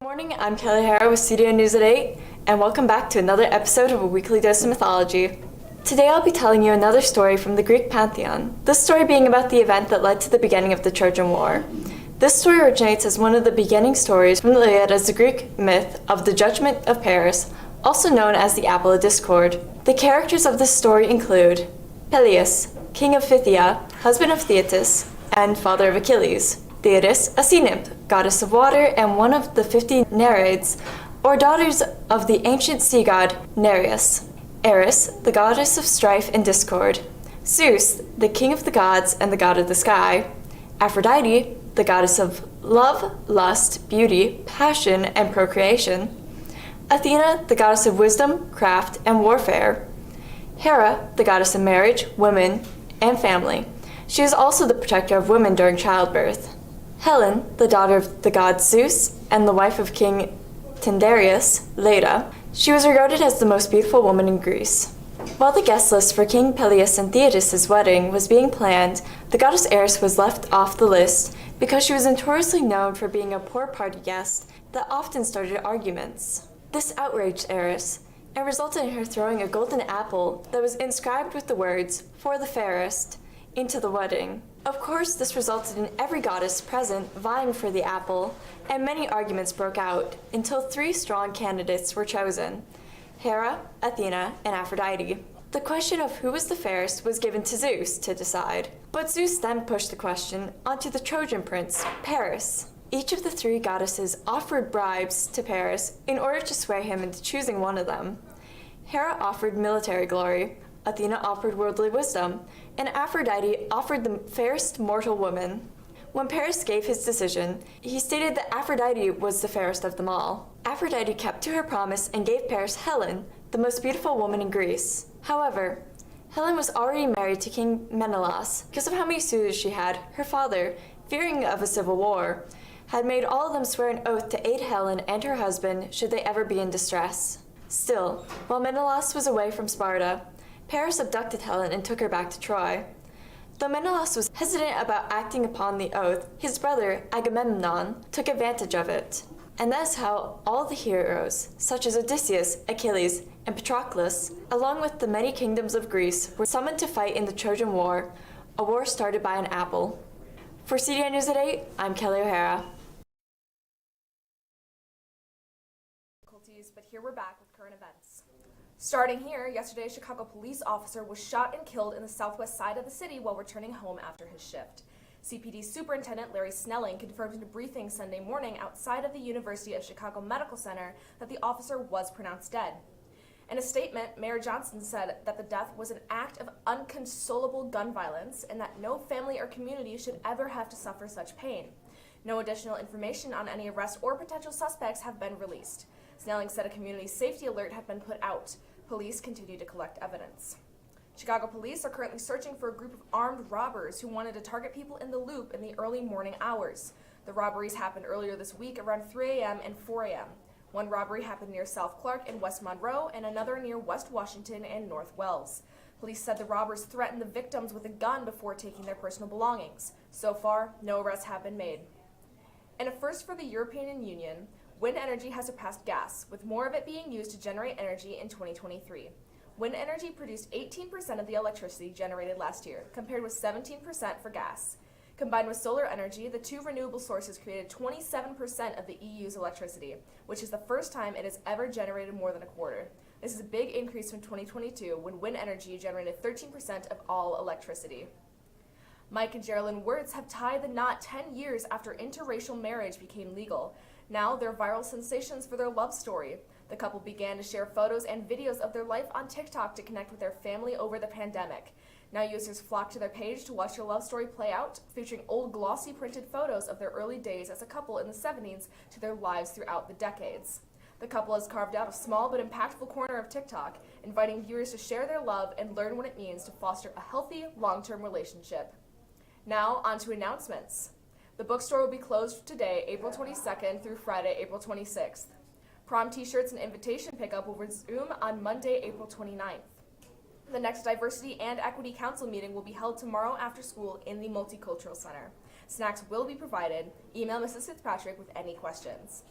Good morning, I'm Kelly Hara with CDN News at 8, and welcome back to another episode of A Weekly Dose of Mythology. Today I'll be telling you another story from the Greek pantheon, this story being about the event that led to the beginning of the Trojan War. This story originates as one of the beginning stories from the Iliad as the Greek myth of the Judgment of Paris, also known as the Apple of Discord. The characters of this story include Peleus, king of Phthia, husband of Thetis, and father of Achilles; Thetis, a sea nymph, goddess of water, and one of the 50 Nereids, or daughters of the ancient sea god Nereus; Eris, the goddess of strife and discord; Zeus, the king of the gods and the god of the sky; Aphrodite, the goddess of love, lust, beauty, passion, and procreation; Athena, the goddess of wisdom, craft, and warfare; Hera, the goddess of marriage, women, and family. She is also the protector of women during childbirth. Helen, the daughter of the god Zeus and the wife of King Tyndareus, Leda. She was regarded as the most beautiful woman in Greece. While the guest list for King Peleus and Thetis' wedding was being planned, the goddess Eris was left off the list because she was notoriously known for being a poor party guest that often started arguments. This outraged Eris and resulted in her throwing a golden apple that was inscribed with the words, "For the fairest," into the wedding. Of course, this resulted in every goddess present vying for the apple, and many arguments broke out until 3 strong candidates were chosen: Hera, Athena, and Aphrodite. The question of who was the fairest was given to Zeus to decide, but Zeus then pushed the question onto the Trojan prince, Paris. Each of the 3 goddesses offered bribes to Paris in order to sway him into choosing one of them. Hera offered military glory, Athena offered worldly wisdom, and Aphrodite offered the fairest mortal woman. When Paris gave his decision, he stated that Aphrodite was the fairest of them all. Aphrodite kept to her promise and gave Paris Helen, the most beautiful woman in Greece. However, Helen was already married to King Menelaus. Because of how many suitors she had, her father, fearing of a civil war, had made all of them swear an oath to aid Helen and her husband should they ever be in distress. Still, while Menelaus was away from Sparta, Paris abducted Helen and took her back to Troy. Though Menelaus was hesitant about acting upon the oath, his brother, Agamemnon, took advantage of it. And that is how all the heroes, such as Odysseus, Achilles, and Patroclus, along with the many kingdoms of Greece, were summoned to fight in the Trojan War, a war started by an apple. For CDN News at 8, I'm Kelly O'Hara. But here we're back with current events. Starting here, yesterday a Chicago police officer was shot and killed in the southwest side of the city while returning home after his shift. CPD Superintendent Larry Snelling confirmed in a briefing Sunday morning outside of the University of Chicago Medical Center that the officer was pronounced dead. In a statement, Mayor Johnson said that the death was an act of unconsolable gun violence and that no family or community should ever have to suffer such pain. No additional information on any arrests or potential suspects have been released. Snelling said a community safety alert had been put out. Police continue to collect evidence. Chicago police are currently searching for a group of armed robbers who wanted to target people in the Loop in the early morning hours. The robberies happened earlier this week around 3 a.m. and 4 a.m. One robbery happened near South Clark and West Monroe, and another near West Washington and North Wells. Police said the robbers threatened the victims with a gun before taking their personal belongings. So far, no arrests have been made. And a first for the European Union, wind energy has surpassed gas, with more of it being used to generate energy in 2023. Wind energy produced 18% of the electricity generated last year, compared with 17% for gas. Combined with solar energy, the 2 renewable sources created 27% of the EU's electricity, which is the first time it has ever generated more than a quarter. This is a big increase from 2022, when wind energy generated 13% of all electricity. Mike and Geraldine Wirtz have tied the knot 10 years after interracial marriage became legal. Now they're viral sensations for their love story. The couple began to share photos and videos of their life on TikTok to connect with their family over the pandemic. Now users flock to their page to watch their love story play out, featuring old glossy printed photos of their early days as a couple in the 70s to their lives throughout the decades. The couple has carved out a small but impactful corner of TikTok, inviting viewers to share their love and learn what it means to foster a healthy, long-term relationship. Now, on to announcements. The bookstore will be closed today, April 22nd through Friday, April 26th. Prom t-shirts and invitation pickup will resume on Monday, April 29th. The next Diversity and Equity Council meeting will be held tomorrow after school in the Multicultural Center. Snacks will be provided. Email Mrs. Fitzpatrick with any questions.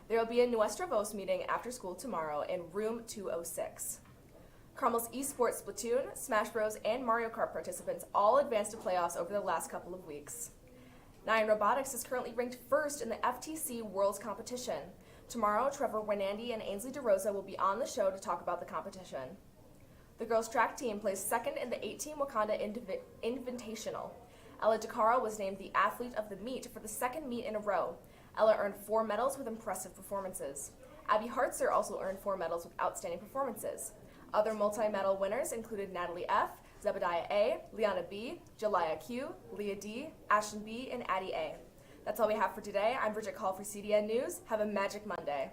There will be a Nuestra Voz meeting after school tomorrow in room 206. Carmel's esports Splatoon, Smash Bros, and Mario Kart participants all advanced to playoffs over the last couple of weeks. Nine Robotics is currently ranked first in the FTC Worlds competition. Tomorrow, Trevor Winandy and Ainsley DeRosa will be on the show to talk about the competition. The girls' track team placed second in the 8-team Wakanda Invitational. Ella DeCaro was named the Athlete of the Meet for the second meet in a row. Ella earned 4 medals with impressive performances. Abby Hartzer also earned 4 medals with outstanding performances. Other multi-medal winners included Natalie F., Zebediah A., Liana B., Jalaya Q., Leah D., Ashlyn B., and Addie A. That's all we have for today. I'm Bridget Call for CDN News. Have a magic Monday.